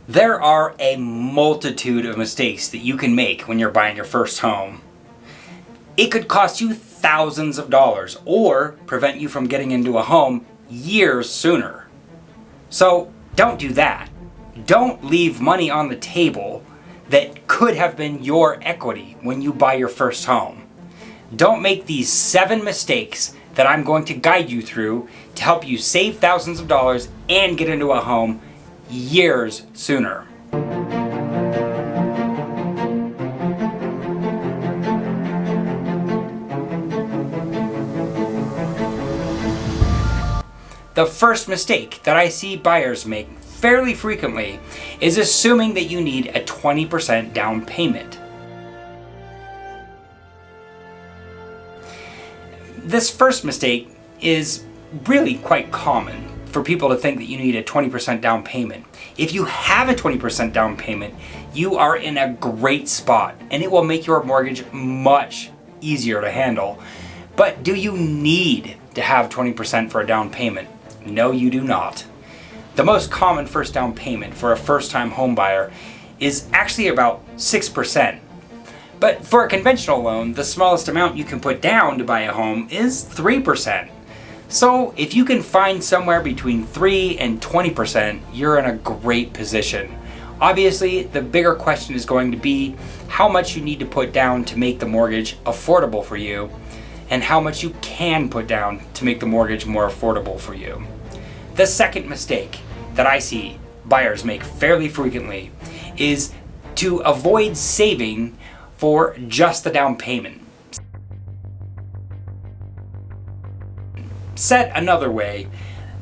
There are a multitude of mistakes that you can make when you're buying your first home. It could cost you thousands of dollars or prevent you from getting into a home years sooner. So don't do that. Don't leave money on the table that could have been your equity when you buy your first home. Don't make these 7 mistakes that I'm going to guide you through to help you save thousands of dollars and get into a home years sooner. The first mistake that I see buyers make fairly frequently is assuming that you need a 20% down payment. This first mistake is really quite common for people to think that you need a 20% down payment. If you have a 20% down payment, you are in a great spot and it will make your mortgage much easier to handle. But do you need to have 20% for a down payment? No, you do not. The most common first down payment for a first-time home buyer is actually about 6%. But for a conventional loan, the smallest amount you can put down to buy a home is 3%. So if you can find somewhere between 3 and 20%, you're in a great position. Obviously, the bigger question is going to be how much you need to put down to make the mortgage affordable for you, and how much you can put down to make the mortgage more affordable for you. The second mistake that I see buyers make fairly frequently is to avoid saving for just the down payment. Said another way,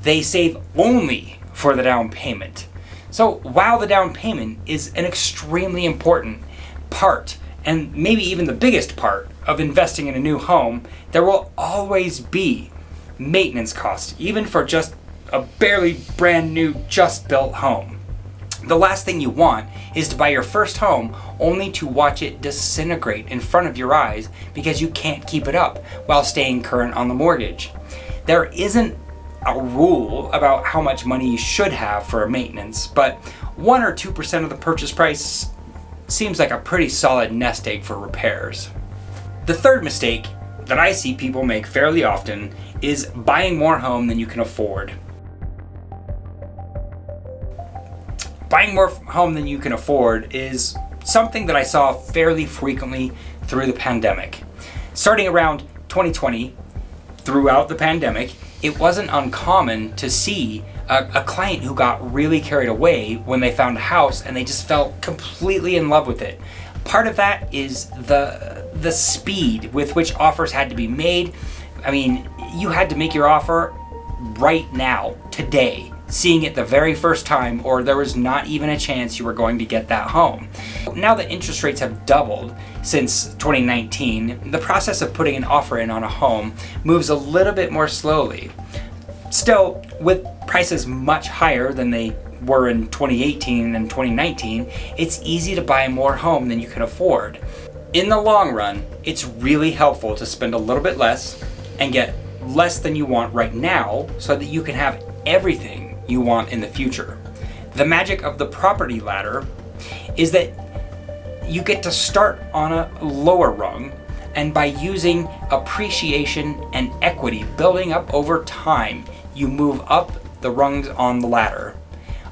they save only for the down payment. So while the down payment is an extremely important part, and maybe even the biggest part of investing in a new home, there will always be maintenance costs, even for just a barely brand new, just built home. The last thing you want is to buy your first home only to watch it disintegrate in front of your eyes because you can't keep it up while staying current on the mortgage. There isn't a rule about how much money you should have for maintenance, but 1 or 2% of the purchase price seems like a pretty solid nest egg for repairs. The third mistake that I see people make fairly often is buying more home than you can afford. Buying more home than you can afford is something that I saw fairly frequently through the pandemic. Starting around 2020, throughout the pandemic, it wasn't uncommon to see a client who got really carried away when they found a house and they just fell completely in love with it. Part of that is the speed with which offers had to be made. I mean, you had to make your offer right now, today, seeing it the very first time, or there was not even a chance you were going to get that home. Now that interest rates have doubled since 2019, the process of putting an offer in on a home moves a little bit more slowly. Still, with prices much higher than they were in 2018 and 2019, it's easy to buy more home than you can afford. In the long run, it's really helpful to spend a little bit less and get less than you want right now so that you can have everything you want in the future. The magic of the property ladder is that you get to start on a lower rung, and by using appreciation and equity building up over time, you move up the rungs on the ladder.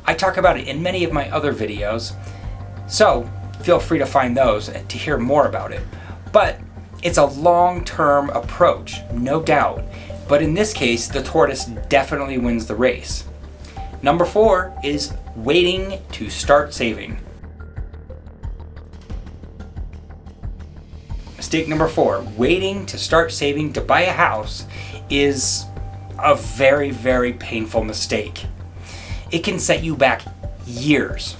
I talk about it in many of my other videos, so feel free to find those to hear more about it. But it's a long-term approach, no doubt, but in this case, the tortoise definitely wins the race. Number 4 is waiting to start saving. Mistake number 4, waiting to start saving to buy a house is a very, very painful mistake. It can set you back years.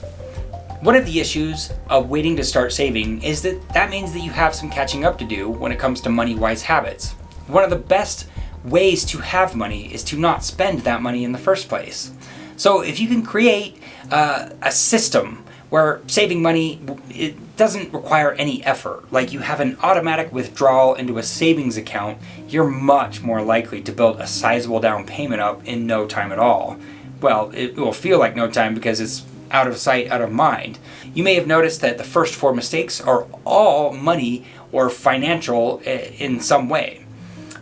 One of the issues of waiting to start saving is that means that you have some catching up to do when it comes to money-wise habits. One of the best ways to have money is to not spend that money in the first place. So if you can create a system where saving money, it doesn't require any effort, like you have an automatic withdrawal into a savings account, you're much more likely to build a sizable down payment up in no time at all. Well, it will feel like no time because it's out of sight, out of mind. You may have noticed that the first 4 mistakes are all money or financial in some way.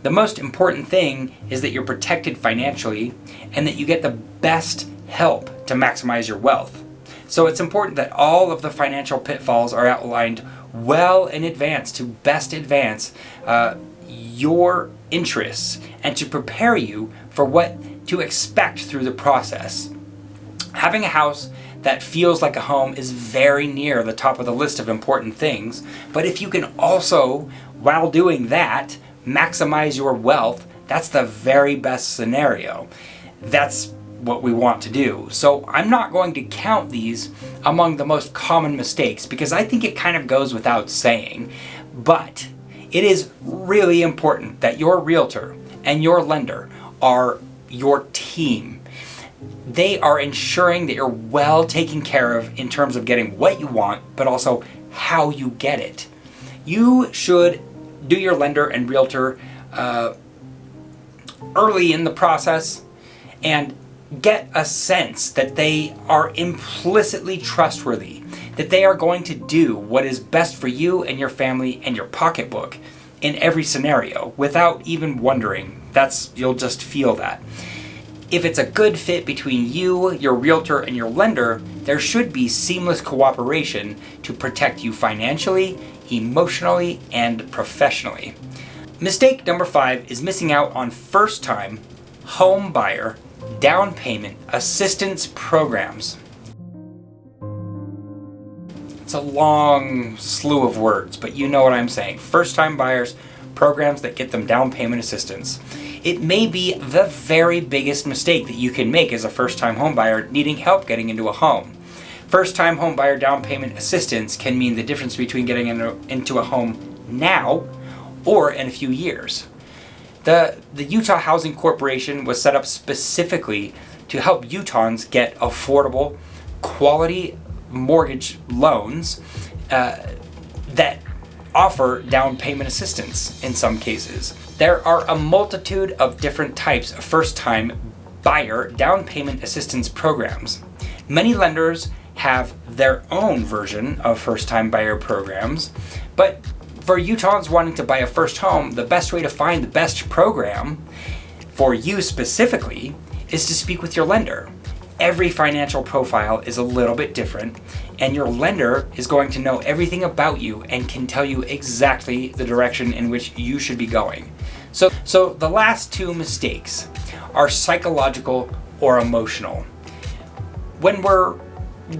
The most important thing is that you're protected financially and that you get the best help to maximize your wealth. So it's important that all of the financial pitfalls are outlined well in advance to best advance your interests and to prepare you for what to expect through the process. Having a house that feels like a home is very near the top of the list of important things, but if you can also, while doing that, maximize your wealth, that's the very best scenario. That's what we want to do. So I'm not going to count these among the most common mistakes because I think it kind of goes without saying, but it is really important that your realtor and your lender are your team. They are ensuring that you're well taken care of in terms of getting what you want, but also how you get it. You should do your lender and realtor early in the process and get a sense that they are implicitly trustworthy, that they are going to do what is best for you and your family and your pocketbook in every scenario without even wondering. You'll just feel that. If it's a good fit between you, your realtor, and your lender, there should be seamless cooperation to protect you financially, emotionally, and professionally. Mistake number 5 is missing out on first-time home buyer down payment assistance programs. It's a long slew of words, but you know what I'm saying. First-time buyers, programs that get them down payment assistance. It may be the very biggest mistake that you can make as a first-time home buyer needing help getting into a home. First-time home buyer down payment assistance can mean the difference between getting into a home now or in a few years. The Utah Housing Corporation was set up specifically to help Utahns get affordable, quality mortgage loans that offer down payment assistance in some cases. There are a multitude of different types of first-time buyer down payment assistance programs. Many lenders have their own version of first-time buyer programs, but for Utahns wanting to buy a first home, the best way to find the best program for you specifically is to speak with your lender. Every financial profile is a little bit different, and your lender is going to know everything about you and can tell you exactly the direction in which you should be going. So the last 2 mistakes are psychological or emotional. When we're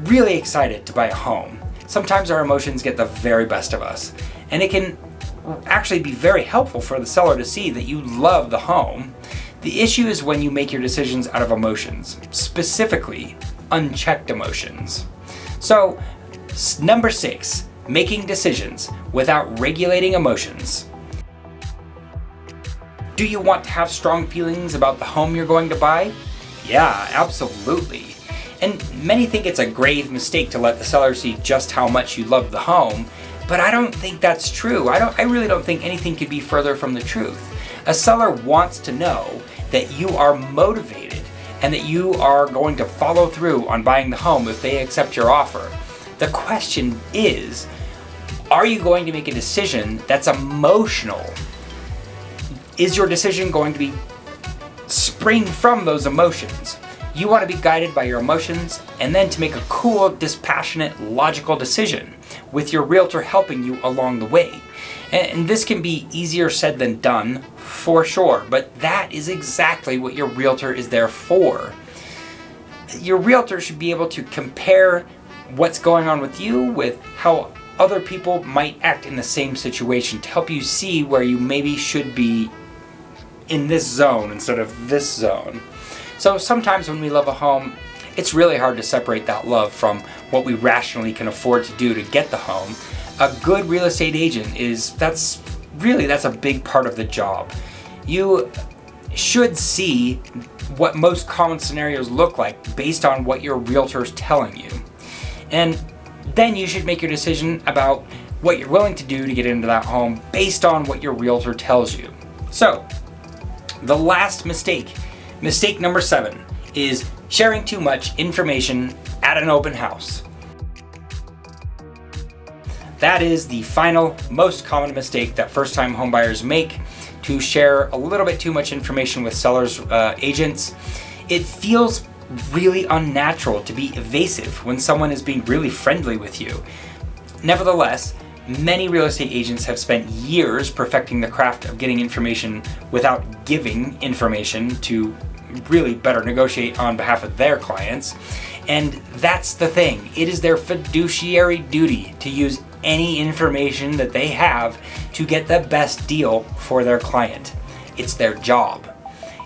really excited to buy a home, sometimes our emotions get the very best of us, and it can actually be very helpful for the seller to see that you love the home. The issue is when you make your decisions out of emotions, specifically unchecked emotions. So, number 6, making decisions without regulating emotions. Do you want to have strong feelings about the home you're going to buy? Yeah, absolutely. And many think it's a grave mistake to let the seller see just how much you love the home, but I don't think that's true. I really don't think anything could be further from the truth. A seller wants to know that you are motivated and that you are going to follow through on buying the home if they accept your offer. The question is, are you going to make a decision that's emotional? Is your decision going to be spring from those emotions? You want to be guided by your emotions and then to make a cool, dispassionate, logical decision with your realtor helping you along the way. And this can be easier said than done, for sure, but that is exactly what your realtor is there for. Your realtor should be able to compare what's going on with you with how other people might act in the same situation to help you see where you maybe should be in this zone instead of this zone. So sometimes when we love a home, it's really hard to separate that love from what we rationally can afford to do to get the home. A good real estate agent that's a big part of the job. You should see what most common scenarios look like based on what your realtor's telling you. And then you should make your decision about what you're willing to do to get into that home based on what your realtor tells you. So, the last mistake number 7, is sharing too much information at an open house. That is the final, most common mistake that first-time homebuyers make, to share a little bit too much information with sellers' agents. It feels really unnatural to be evasive when someone is being really friendly with you. Nevertheless, many real estate agents have spent years perfecting the craft of getting information without giving information to really better negotiate on behalf of their clients. And that's the thing. It is their fiduciary duty to use any information that they have to get the best deal for their client. It's their job.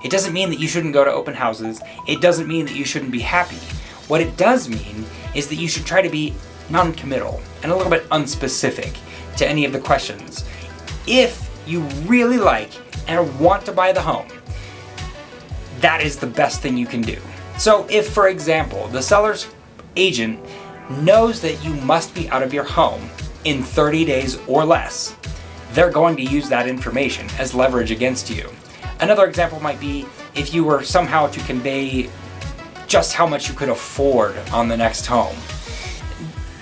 It doesn't mean that you shouldn't go to open houses. It doesn't mean that you shouldn't be happy. What it does mean is that you should try to be non-committal and a little bit unspecific to any of the questions. If you really like and want to buy the home, that is the best thing you can do. So if, for example, the seller's agent knows that you must be out of your home in 30 days or less, they're going to use that information as leverage against you. Another example might be if you were somehow to convey just how much you could afford on the next home.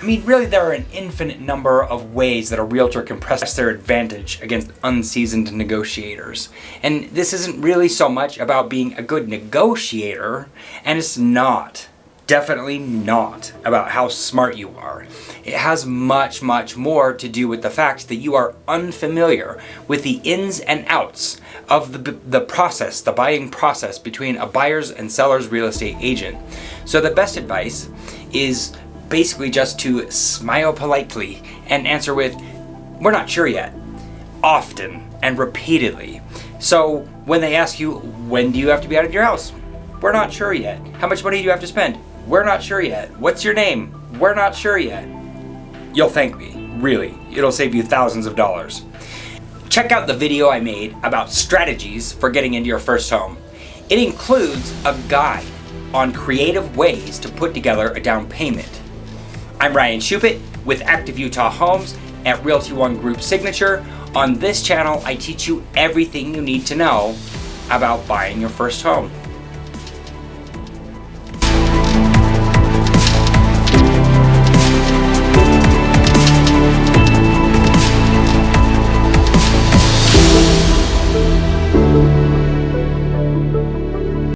I mean, really, there are an infinite number of ways that a realtor can press their advantage against unseasoned negotiators. And this isn't really so much about being a good negotiator, and it's not, definitely not, about how smart you are. It has much, much more to do with the fact that you are unfamiliar with the ins and outs of the process, the buying process between a buyer's and seller's real estate agent. So the best advice is basically just to smile politely and answer with, "We're not sure yet," often and repeatedly. So when they ask you, "When do you have to be out of your house?" "We're not sure yet." "How much money do you have to spend?" "We're not sure yet." "What's your name?" "We're not sure yet." You'll thank me, really. It'll save you thousands of dollars. Check out the video I made about strategies for getting into your first home. It includes a guide on creative ways to put together a down payment. I'm Ryan Shupit with Active Utah Homes at Realty One Group Signature. On this channel, I teach you everything you need to know about buying your first home.